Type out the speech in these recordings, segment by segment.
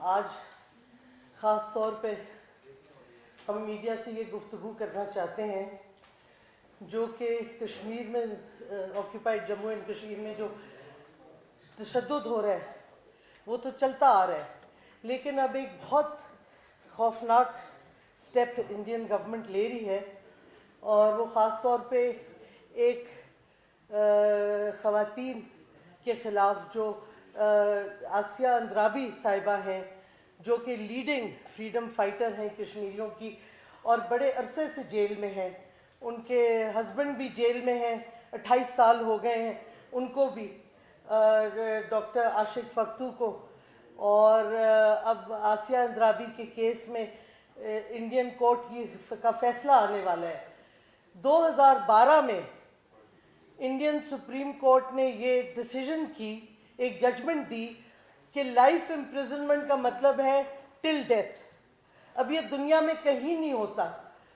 آج خاص طور پہ ہم میڈیا سے یہ گفتگو کرنا چاہتے ہیں جو کہ کشمیر میں آکیوپائڈ جموں اینڈ کشمیر میں جو تشدد ہو رہا ہے وہ تو چلتا آ رہا ہے، لیکن اب ایک بہت خوفناک سٹیپ انڈین گورنمنٹ لے رہی ہے، اور وہ خاص طور پہ ایک خواتین کے خلاف جو آسیہ اندرابی صاحبہ ہیں، جو کہ لیڈنگ فریڈم فائٹر ہیں کشمیریوں کی اور بڑے عرصے سے جیل میں ہیں. ان کے ہسبینڈ بھی جیل میں ہیں، 28 سال ہو گئے ہیں ان کو بھی، ڈاکٹر عاشق فختو کو. اور اب آسیہ اندرابی کے کیس میں انڈین کورٹ کا فیصلہ آنے والا ہے. 2012 میں انڈین سپریم کورٹ نے یہ ڈیسیژن کی، ایک ججمنٹ دی کہ لائف امپریزنمنٹ کا مطلب ہے ٹل ڈیتھ. اب یہ دنیا میں کہیں نہیں ہوتا.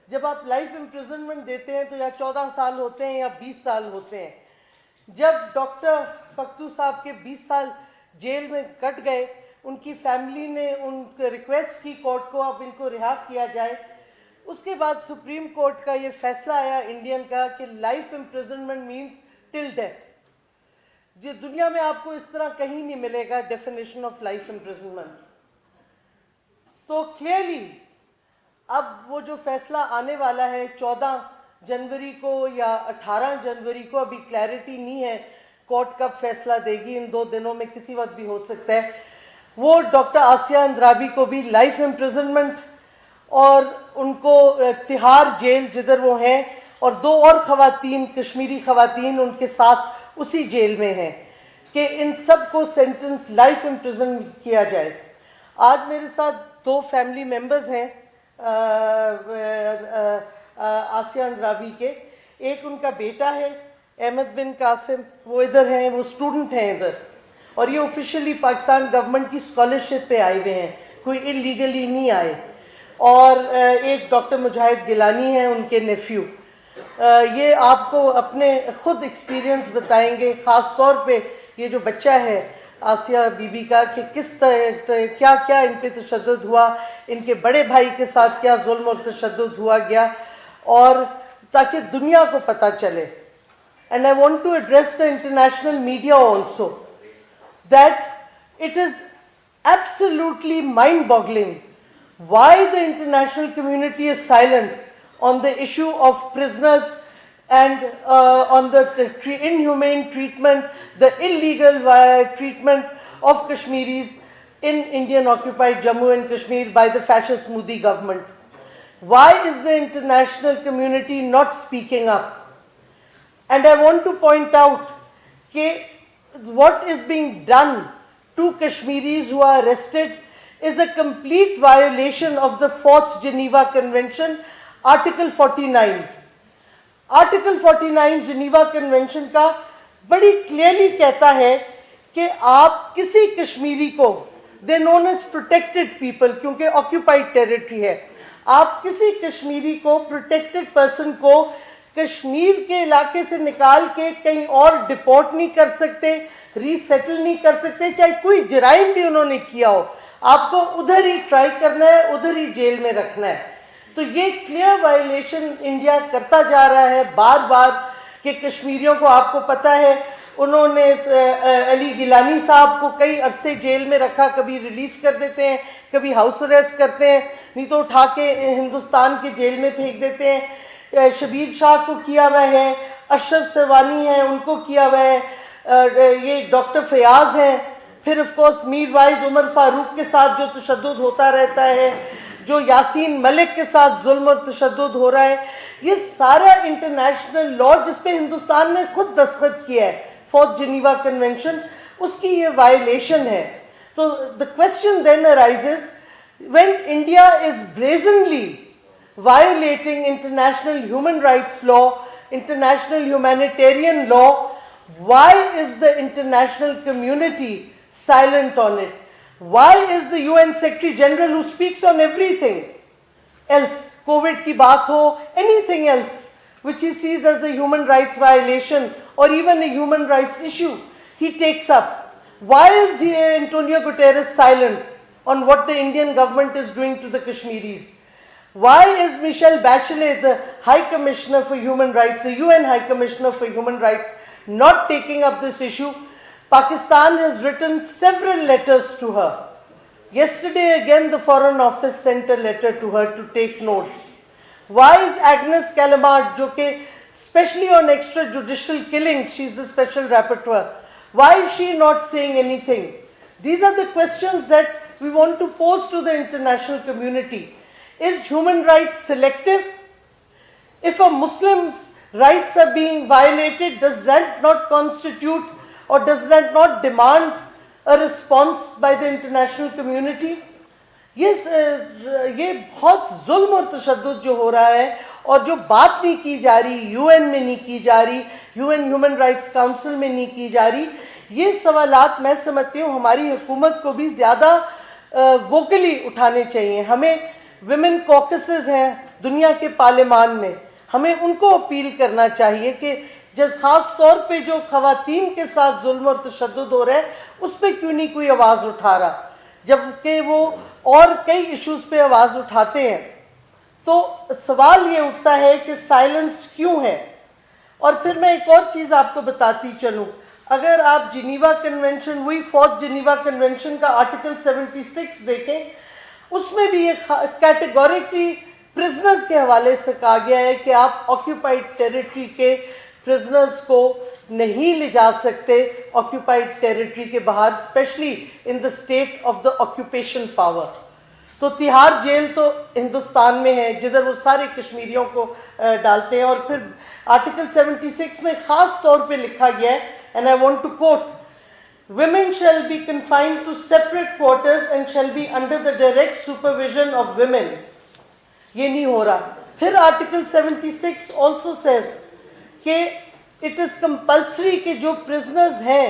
جب آپ لائف امپریزنمنٹ دیتے ہیں تو یا 14 سال ہوتے ہیں یا 20 سال ہوتے ہیں. جب ڈاکٹر فختو صاحب کے 20 سال جیل میں کٹ گئے، ان کی فیملی نے ان کو ریکویسٹ کی کورٹ کو اب ان کو رہا کیا جائے. اس کے بعد سپریم کورٹ کا یہ فیصلہ آیا انڈین کا کہ لائف امپریزنمنٹ مینس ٹل ڈیتھ. جو دنیا میں آپ کو اس طرح کہیں نہیں ملے گا ڈیفینیشن آف لائف امپریزنمنٹ. تو کلیئرلی اب وہ جو فیصلہ آنے والا ہے 14 جنوری کو یا 18 جنوری کو، ابھی کلیئرٹی نہیں ہے کورٹ کب فیصلہ دے گی، ان 2 دنوں میں کسی وقت بھی ہو سکتا ہے. وہ ڈاکٹر آسیہ اندرابی کو بھی لائف امپریزنمنٹ اور ان کو تہاڑ جیل جدھر وہ ہیں، اور 2 اور خواتین کشمیری خواتین ان کے ساتھ اسی جیل میں ہیں، کہ ان سب کو سینٹنس لائف امپریزن کیا جائے. آج میرے ساتھ 2 فیملی ممبرز ہیں آسیہ اندرابی کے. ایک ان کا بیٹا ہے احمد بن قاسم، وہ ادھر ہیں، وہ اسٹوڈنٹ ہیں ادھر، اور یہ آفیشلی پاکستان گورنمنٹ کی اسکالرشپ پہ آئے ہوئے ہیں، کوئی انلیگلی نہیں آئے. اور ایک ڈاکٹر مجاہد گیلانی ہیں ان کے نیفیو. یہ آپ کو اپنے خود ایکسپیرینس بتائیں گے، خاص طور پہ یہ جو بچہ ہے آسیہ بی بی کا، کہ کس کیا کیا ان پہ تشدد ہوا، ان کے بڑے بھائی کے ساتھ کیا ظلم اور تشدد ہوا گیا، اور تاکہ دنیا کو پتہ چلے. And I want to address the international media also, that it is absolutely mind-boggling why the international community is silent on the issue of prisoners and on the inhumane treatment, the illegal treatment of Kashmiris in Indian occupied Jammu and Kashmir by the fascist Modi government. Why is the international community not speaking up? And I want to point out that what is being done to Kashmiris who are arrested is a complete violation of the 4th Geneva Convention, Article 49. Article 49 Geneva Convention کا بڑی clearly کہتا ہے کہ آپ کسی کشمیری کو، they known as protected people کیونکہ occupied territory ہے، آپ کسی کشمیری کو، protected person کو کشمیر کے علاقے سے نکال کے کہیں اور ڈپورٹ نہیں کر سکتے، ری سیٹل نہیں کر سکتے، چاہے کوئی جرائم بھی انہوں نے کیا ہو. آپ کو ادھر ہی ٹرائی کرنا ہے، ادھر ہی جیل میں رکھنا ہے. تو یہ کلیئر وائلیشن انڈیا کرتا جا رہا ہے بار بار، کہ کشمیریوں کو، آپ کو پتہ ہے انہوں نے علی گیلانی صاحب کو کئی عرصے جیل میں رکھا، کبھی ریلیز کر دیتے ہیں، کبھی ہاؤس اریسٹ کرتے ہیں، نہیں تو اٹھا کے ہندوستان کے جیل میں پھینک دیتے ہیں. شبیر شاہ کو کیا ہوا ہے، اشرف سروانی ہیں ان کو کیا ہوا ہے، یہ ڈاکٹر فیاض ہیں. پھر آف کورس میر وائز عمر فاروق کے ساتھ جو تشدد ہوتا رہتا ہے، جو یاسین ملک کے ساتھ ظلم اور تشدد ہو رہا ہے، یہ سارا انٹرنیشنل لا جس پہ ہندوستان نے خود دستخط کیا ہے، 4th جنیوا کنونشن، اس کی یہ وائلیشن ہے. تو the question then arises, when India is brazenly violating international human rights law, international humanitarian law, why is the international community silent on it? Why is the UN Secretary General, who speaks on everything else, COVID کی بات ہو, anything else which he sees as a human rights violation or even a human rights issue, he takes up. Why is Antonio Guterres silent? on what the Indian government is doing to the Kashmiris. Why is Michelle Bachelet, the High Commissioner for Human Rights, the UN High Commissioner for Human Rights, not taking up this issue? Pakistan has written several letters to her. Yesterday again the Foreign Office sent a letter to her to take note. Why is Agnes Callamard, jo ke especially on extrajudicial killings, she's the special rapporteur, why is she not saying anything? These are the questions that we want to pose to the international community. Is human rights selective? If a Muslim's rights are being violated, does that not constitute or does that not demand a response by the international community? یہ بہت ظلم اور تشدد جو ہو رہا ہے اور جو بات نہیں کی جا رہی, یو این میں نہیں کی جا رہی, U N human rights council میں نہیں کی جا رہی, یہ سوالات میں سمجھتی ہوں ہماری حکومت کو بھی زیادہ ووکلی اٹھانے چاہیے. ہمیں ویمن کوکسز ہیں دنیا کے پارلیمان میں, ہمیں ان کو اپیل کرنا چاہیے کہ خاص طور پہ جو خواتین کے ساتھ ظلم اور تشدد ہو رہا ہے اس پہ کیوں نہیں کوئی آواز اٹھا رہا, جبکہ وہ اور کئی ایشوز پہ آواز اٹھاتے ہیں. تو سوال یہ اٹھتا ہے کہ سائلنس کیوں ہے. اور پھر میں ایک اور چیز آپ کو بتاتی چلوں, اگر آپ جنیوا کنونشن, وہی 4th جنیوا کنونشن کا آرٹیکل 76 دیکھیں, اس میں بھی یہ کیٹیگوریکلی پرزنرز کے حوالے سے کہا گیا ہے کہ آپ آکیوپائڈ ٹیریٹری کے پرزنرز کو نہیں لے جا سکتے آکیوپائڈ ٹیریٹری کے باہر, especially in the state of the occupation power. تو تہاڑ جیل تو ہندوستان میں ہے جدھر وہ سارے کشمیریوں کو ڈالتے ہیں. اور پھر آرٹیکل 76 میں خاص طور پہ لکھا گیا ہے, and I want to quote, women shall be confined to separate quarters and shall be under the direct supervision of women. یہ نہیں ہو رہا. پھر آرٹیکل 76 also says کہ اٹ از کمپلسری کہ جو پرزنرز ہیں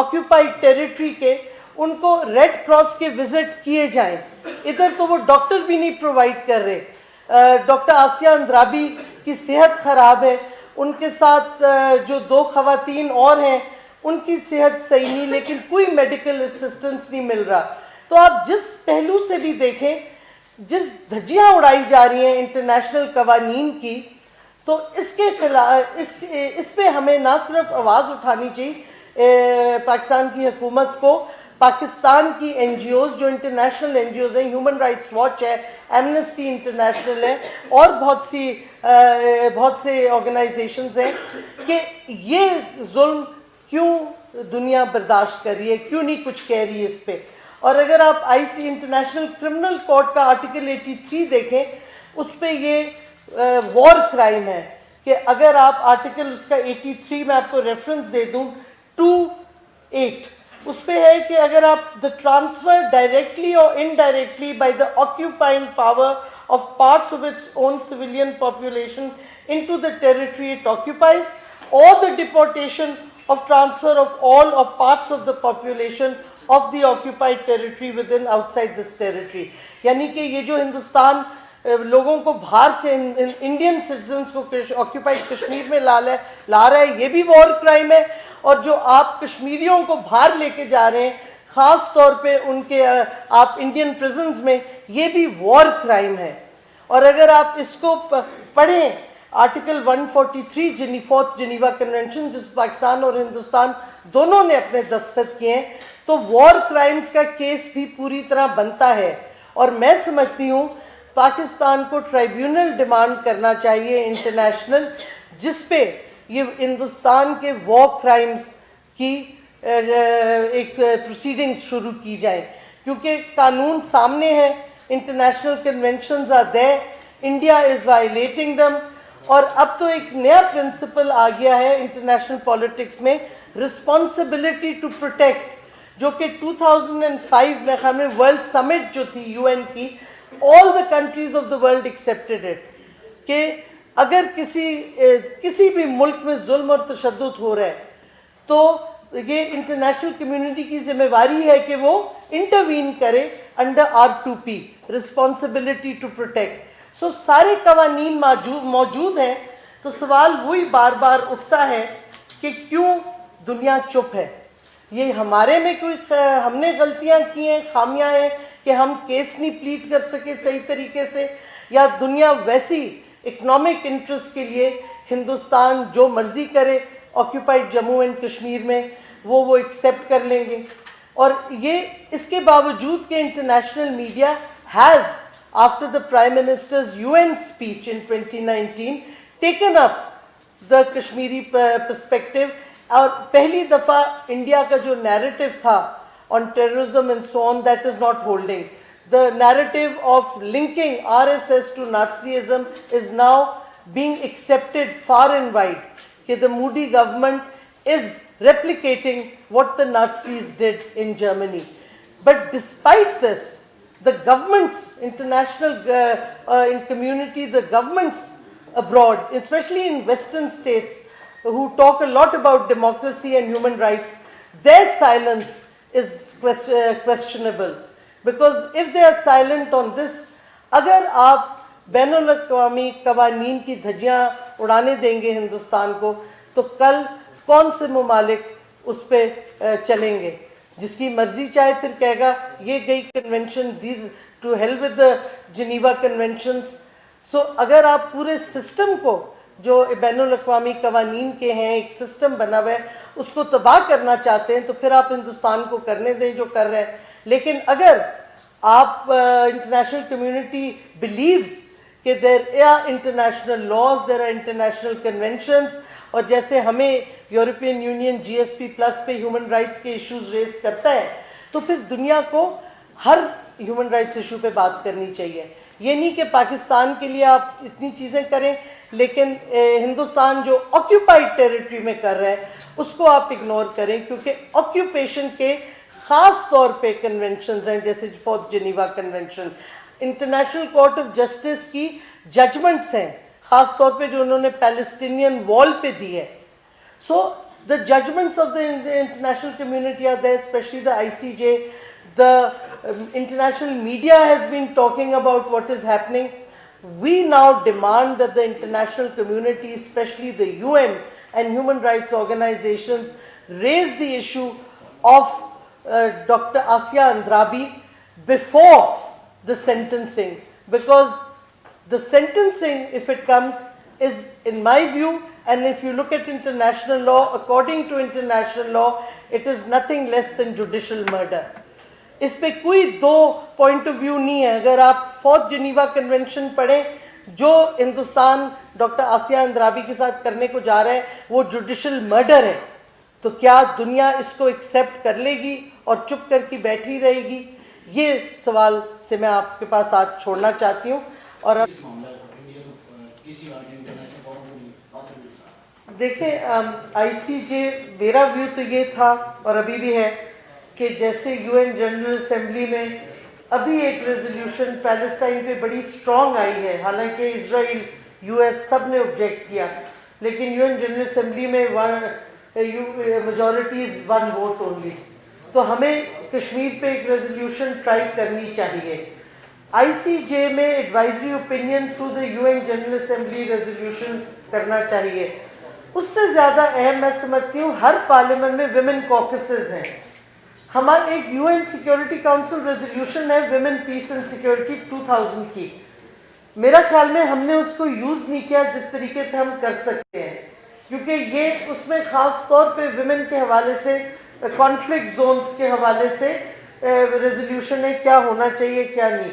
آکیوپائڈ ٹیریٹری کے, ان کو ریڈ کراس کے وزٹ کیے جائیں. ادھر تو وہ ڈاکٹر بھی نہیں پرووائڈ کر رہے. ڈاکٹر آسیہ اندرابی کی صحت خراب ہے, ان کے ساتھ جو 2 خواتین اور ہیں ان کی صحت صحیح نہیں, لیکن کوئی میڈیکل اسسٹنس نہیں مل رہا. تو آپ جس پہلو سے بھی دیکھیں, جس دھجیاں اڑائی جا رہی ہیں انٹرنیشنل قوانین کی, تو اس کے خلاف اس پہ ہمیں نہ صرف آواز اٹھانی چاہیے پاکستان کی حکومت کو, پاکستان کی این جی اوز جو انٹرنیشنل این جی اوز ہیں, ہیومن رائٹس واچ ہے, ایمنسٹی انٹرنیشنل ہے, اور بہت سے آرگنائزیشنز ہیں, کہ یہ ظلم کیوں دنیا برداشت کر رہی ہے, کیوں نہیں کچھ کہہ رہی ہے اس پہ. اور اگر آپ آئی سی انٹرنیشنل کرمنل کورٹ کا آرٹیکل 83 دیکھیں, اس پہ یہ وار کرائم ہے کہ اگر آپ آرٹیکل اس کا 83 میں آپ کو ریفرنس دے دوں 2(8), اس پہ ہے کہ اگر آپ the transfer directly or indirectly by the occupying power of parts of its own civilian population into the territory it occupies, or the deportation of transfer of all or parts of the population of the occupied territory within outside this territory. یعنی کہ یہ جو ہندوستان لوگوں کو باہر سے Indian citizens کو occupied Kashmir میں لا رہا ہے, یہ بھی وار کرائم ہے. اور جو آپ کشمیریوں کو باہر لے کے جا رہے ہیں خاص طور پہ ان کے آپ انڈین پریزنز میں, یہ بھی وار کرائم ہے. اور اگر آپ اس کو پڑھیں آرٹیکل 143 4th جنیوا کنونشن, جس پاکستان اور ہندوستان دونوں نے اپنے دستخط کیے ہیں, تو وار کرائمز کا کیس بھی پوری طرح بنتا ہے. اور میں سمجھتی ہوں پاکستان کو ٹرائیبیونل ڈیمانڈ کرنا چاہیے انٹرنیشنل, جس پہ یہ ہندوستان کے وار کرائمز کی ایک پروسیڈنگز شروع کی جائیں, کیونکہ قانون سامنے ہے, international conventions are there, India is violating them. اور اب تو ایک نیا پرنسپل آ گیا ہے انٹرنیشنل پالیٹکس میں, رسپانسبلٹی ٹو پروٹیکٹ, جو کہ 2005 میں ہمیں ورلڈ سمٹ جو تھی یو این کی, all the countries of the world accepted it, کہ اگر کسی بھی ملک میں ظلم اور تشدد ہو رہا ہے تو یہ انٹرنیشنل کمیونٹی کی ذمہ داری ہے کہ وہ انٹروین کرے under R2P, responsibility to protect. سو سارے قوانین موجود ہیں. تو سوال وہی بار بار اٹھتا ہے کہ کیوں دنیا چپ ہے. یہ ہمارے میں کوئی ہم نے غلطیاں کی ہیں, خامیاں ہیں, کہ ہم کیس نہیں پلیٹ کر سکے صحیح طریقے سے, یا دنیا ویسی اکنامک انٹرسٹ کے لیے ہندوستان جو مرضی کرے آکیوپائڈ جموں اینڈ کشمیر میں وہ ایکسیپٹ کر لیں گے. اور یہ اس کے باوجود کہ international media has after the Prime Minister's UN speech in 2019 taken up the Kashmiri perspective, اور پہلی دفعہ انڈیا کا جو نیریٹو تھا on terrorism and so on, that is not holding. The narrative of linking RSS to Nazism is now being accepted far and wide. That the Modi government is replicating what the Nazis did in Germany. But despite this, the governments, international in community, the governments abroad, especially in Western states, who talk a lot about democracy and human rights, their silence is questionable. Because if they are silent on this, اگر آپ بین الاقوامی قوانین کی دھجیاں اڑانے دیں گے ہندوستان کو, تو کل کون سے ممالک اس پہ چلیں گے؟ جس کی مرضی چاہے پھر کہے گا یہ گئی convention, these to heal with the Geneva conventions. So اگر آپ پورے سسٹم کو جو بین الاقوامی قوانین کے ہیں ایک سسٹم بنا ہوا ہے اس کو تباہ کرنا چاہتے ہیں, تو پھر آپ ہندوستان کو کرنے دیں جو کر رہے ہیں. لیکن اگر آپ انٹرنیشنل کمیونٹی بلیوز کہ there are international laws, there are international conventions, اور جیسے ہمیں European Union G S P plus پہ ہیومن رائٹس کے ایشوز ریز کرتا ہے, تو پھر دنیا کو ہر ہیومن رائٹس ایشو پہ بات کرنی چاہیے. یہ نہیں کہ پاکستان کے لیے آپ اتنی چیزیں کریں لیکن ہندوستان جو آکیوپائڈ ٹیریٹری میں کر رہا ہے اس کو آپ اگنور کریں, کیونکہ آکیوپیشن کے خاص طور پہ کنونشنز ہیں جیسے fourth Geneva convention, international court of justice کی ججمنٹس ہیں خاص طور پہ جو انہوں نے پیلسٹینین وال پہ دی ہے. سو the judgments of the international community are there, especially the ICJ. The international media has been talking about what is happening. We now demand that the international community, especially the UN and human rights organizations, raise the issue of Dr. Asya Andrabi before the sentencing, because the sentencing, if it comes, is, in my view, and if you look at international law, according to international law, it is nothing less than judicial murder. اس پہ کوئی دو point of view نہیں ہے. اگر آپ fourth Geneva convention پڑھیں, جو Hindustan doctor Asiya Andrabi کے ساتھ کرنے کو جا رہا ہے وہ جوڈیشل مرڈر ہے, تو کیا دنیا اس کو ایکسیپٹ کر لے گی اور چپ کر کے بیٹھی رہے گی؟ یہ سوال سے میں آپ کے پاس آج چھوڑنا چاہتی ہوں. اور اب دیکھیں آئی سی جے, میرا ویو تو یہ تھا اور ابھی بھی ہے کہ جیسے یو این جنرل اسمبلی میں ابھی ایک ریزولوشن پیلسٹائن پہ بڑی اسٹرانگ آئی ہے, حالانکہ اسرائیل یو ایس سب نے آبجیکٹ کیا, لیکن یو این جنرل اسمبلی میں میجورٹی از 1 ووٹ اونلی. تو ہمیں کشمیر پہ ایک ریزولوشن ٹرائی کرنی چاہیے. آئی سی جے میں advisory opinion through the U N general assembly resolution کرنا چاہیے. اس سے زیادہ اہم میں سمجھتی ہوں ہر پارلیمنٹ میں ویمن کوکسز ہیں. ہمارا ایک U N security council resolution ہے ویمن پیس اینڈ سیکیورٹی 2000 کی, میرا خیال میں ہم نے اس کو یوز نہیں کیا جس طریقے سے ہم کر سکتے ہیں, کیونکہ یہ اس میں خاص طور پہ ویمن کے حوالے سے, کانفلکٹ زونز کے حوالے سے ریزولوشن ہے کیا ہونا چاہیے کیا نہیں.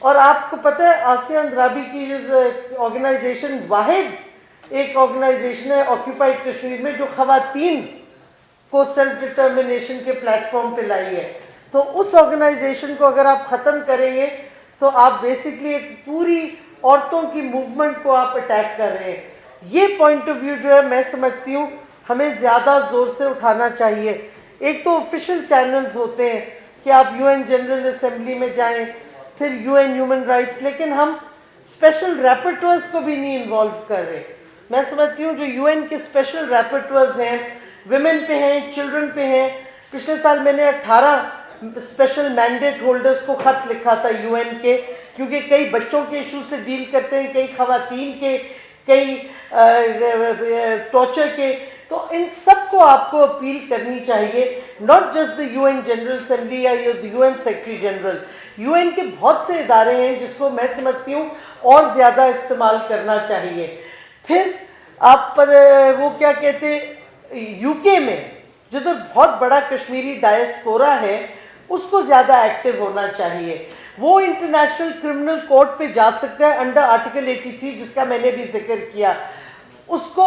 اور آپ کو پتہ ہے آسیہ اندرابی کی آرگنائزیشن واحد ایک آرگنائزیشن ہے آکیوپائڈ کشمیر میں جو خواتین کو سیلف ڈٹرمنیشن کے پلیٹ فارم پہ لائی ہے. تو اس آرگنائزیشن کو اگر آپ ختم کریں گے تو آپ بیسکلی ایک پوری عورتوں کی موومنٹ کو آپ اٹیک کر رہے ہیں. یہ پوائنٹ آف ویو جو ہے میں سمجھتی ہوں ہمیں زیادہ زور سے اٹھانا چاہیے. ایک تو آفیشیل چینلز ہوتے ہیں کہ آپ یو این جنرل اسمبلی میں جائیں, پھر یو این ہیومن رائٹس, لیکن ہم اسپیشل ریپورٹرز کو بھی نہیں انوالو کر رہے. میں سمجھتی ہوں جو یو این کے اسپیشل ریپورٹرز ہیں ویمن پہ ہیں, چلڈرن پہ ہیں. پچھلے سال میں نے 18 اسپیشل مینڈیٹ ہولڈرز کو خط لکھا تھا یو این کے, کیونکہ کئی بچوں کے ایشو سے ڈیل کرتے ہیں, کئی خواتین کے, کئی ٹارچر کے. تو ان سب کو آپ کو اپیل کرنی چاہیے not just the UN general assembly یا UN سیکرٹری جنرل. UN کے بہت سے ادارے ہیں جس کو میں سمجھتی ہوں اور زیادہ استعمال کرنا چاہیے. پھر آپ پر وہ کیا کہتے UK میں جدھر بہت بڑا کشمیری ڈائسپورا ہے اس کو زیادہ ایکٹیو ہونا چاہیے. وہ انٹرنیشنل کرمنل کورٹ پہ جا سکتا ہے انڈر آرٹیکل 83 جس کا میں نے بھی ذکر کیا. اس کو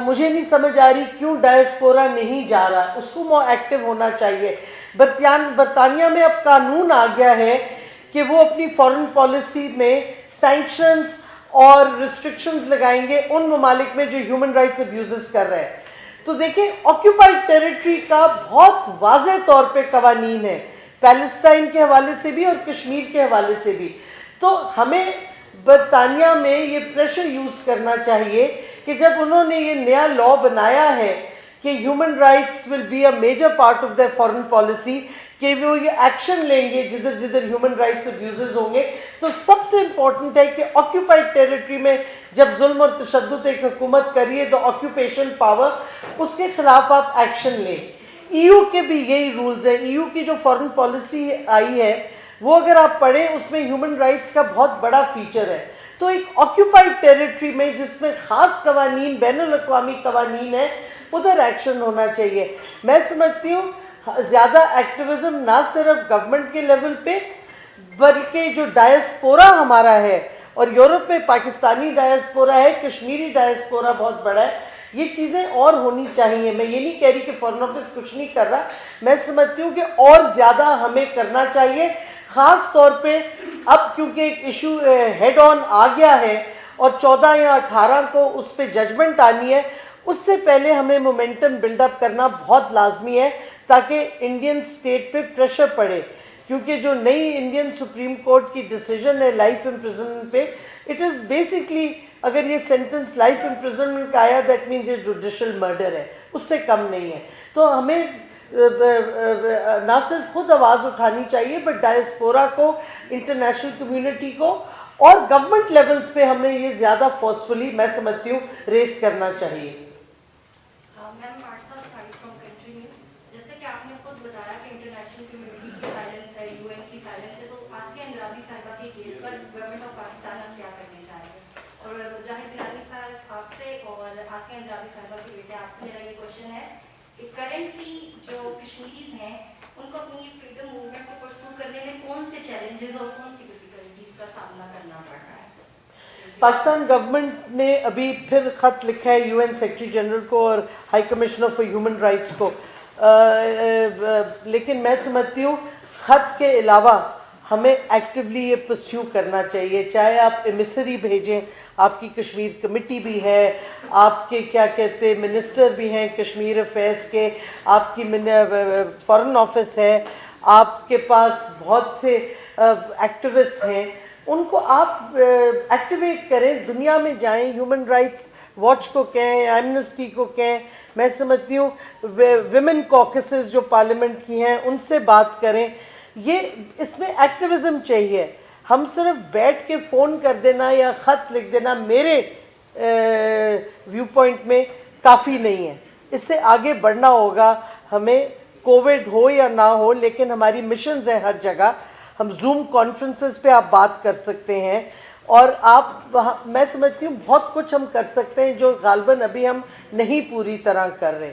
مجھے نہیں سمجھ آ رہی کیوں ڈائسپورا نہیں جا رہا, اس کو وہ ایکٹیو ہونا چاہیے. برطانیہ میں اب قانون آ گیا ہے کہ وہ اپنی فارن پالیسی میں سینکشنز اور ریسٹرکشنز لگائیں گے ان ممالک میں جو ہیومن رائٹس ابیوزز کر رہے ہیں. تو دیکھیں آکیوپائڈ ٹیریٹری کا بہت واضح طور پہ قوانین ہے, پیلسٹائن کے حوالے سے بھی اور کشمیر کے حوالے سے بھی. تو ہمیں برطانیہ میں یہ پریشر یوز کرنا چاہیے کہ جب انہوں نے یہ نیا لا بنایا ہے کہ human rights will be a major part of their foreign policy, کہ وہ یہ ایکشن لیں گے جدھر جدھر ہیومن رائٹس ابیوزز ہوں گے. تو سب سے امپورٹنٹ ہے کہ آکیوپائڈ ٹیریٹری میں جب ظلم اور تشدد ایک حکومت کریے تو آکیوپیشن پاور اس کے خلاف آپ ایکشن لیں. EU کے بھی یہی رولز ہیں. EU کی جو فارن پالیسی آئی ہے وہ اگر آپ پڑھیں اس میں ہیومن رائٹس کا بہت بڑا فیچر ہے. تو ایک آکیوپائڈ ٹیریٹری میں جس میں خاص قوانین بین الاقوامی قوانین ہیں ادھر ایکشن ہونا چاہیے. میں سمجھتی ہوں زیادہ ایکٹیویزم نہ صرف گورنمنٹ کے لیول پہ بلکہ جو ڈائسپورا ہمارا ہے, اور یورپ میں پاکستانی ڈائسپورا ہے, کشمیری ڈائسپورا بہت بڑا ہے, یہ چیزیں اور ہونی چاہیے. میں یہ نہیں کہہ رہی کہ فارن آفس کچھ نہیں کر رہا, میں سمجھتی ہوں کہ اور زیادہ ہمیں کرنا چاہیے. خاص طور پہ اب کیونکہ ایک ایشو ہیڈ آن آ گیا ہے اور 14 یا 18 کو اس پہ ججمنٹ آنی ہے, اس سے پہلے ہمیں مومنٹم بلڈ اپ کرنا بہت لازمی ہے تاکہ انڈین اسٹیٹ پہ پریشر پڑے. کیونکہ جو نئی انڈین سپریم کورٹ کی ڈیسیجن ہے لائف امپریزنمنٹ پہ, اٹ از بیسکلی اگر یہ سینٹنس لائف امپریزنمنٹ کا آیا دیٹ مینز یہ جوڈیشل مرڈر ہے, اس سے کم نہیں ہے. تو ہمیں نہ صرف خود آواز اٹھانی چاہیے بٹ ڈائسپورا کو, انٹرنیشنل کمیونٹی کو اور گورنمنٹ لیولز پہ ہمیں یہ زیادہ فورسفلی میں سمجھتی ہوں ریز کرنا چاہیے. جیسے کہ آپ نے خود بتایا کہ انٹرنیشنل کمیونٹی کی سائلنس ہے, UN کی سائلنس ہے, تو آسیہ اندرابی صاحبہ کے case per government of Pakistan اب کیا کرنے جا رہے ہیں؟ اور مجاہد گیلانی صاحب آپ سے اور آسیہ اندرابی صاحبہ کے بیٹے آپ سے میرا یہ کوشچن ہے کہ کرنٹلی جو کشمیریز ہیں ان کو اپنی فریڈم موومنٹ کو پرسو کرنے میں کون سے چیلنجز اور کون سی ڈفیکلٹیز کا سامنا کرنا پڑ رہا ہے؟ پاکستان گورنمنٹ نے ابھی پھر خط لکھا ہے UN سیکرٹری جنرل کو اور high commissioner for human rights کو, لیکن میں سمجھتی ہوں خط کے علاوہ ہمیں ایکٹیولی یہ پرسیو کرنا چاہیے. چاہے آپ ایمسری بھیجیں, آپ کی کشمیر کمیٹی بھی ہے, آپ کے کیا کہتے منسٹر بھی ہیں کشمیر افیئرس کے, آپ کی فارن آفس ہے, آپ کے پاس بہت سے ایکٹیوسٹ ہیں, ان کو آپ ایکٹیویٹ کریں, دنیا میں جائیں, ہیومن رائٹس واچ کو کہیں, ایمنسٹی کو کہیں. میں سمجھتی ہوں ویمن کوکسز جو پارلیمنٹ کی ہیں ان سے بات کریں. یہ اس میں ایکٹیویزم چاہیے. ہم صرف بیٹھ کے فون کر دینا یا خط لکھ دینا میرے ویو پوائنٹ میں کافی نہیں ہے. اس سے آگے بڑھنا ہوگا. ہمیں کووڈ ہو یا نہ ہو لیکن ہماری مشنز ہیں ہر جگہ. ہم زوم کانفرنسز پہ آپ بات کر سکتے ہیں اور آپ میں سمجھتی ہوں بہت کچھ ہم کر سکتے ہیں جو غالباً ابھی ہم نہیں پوری طرح کر رہے.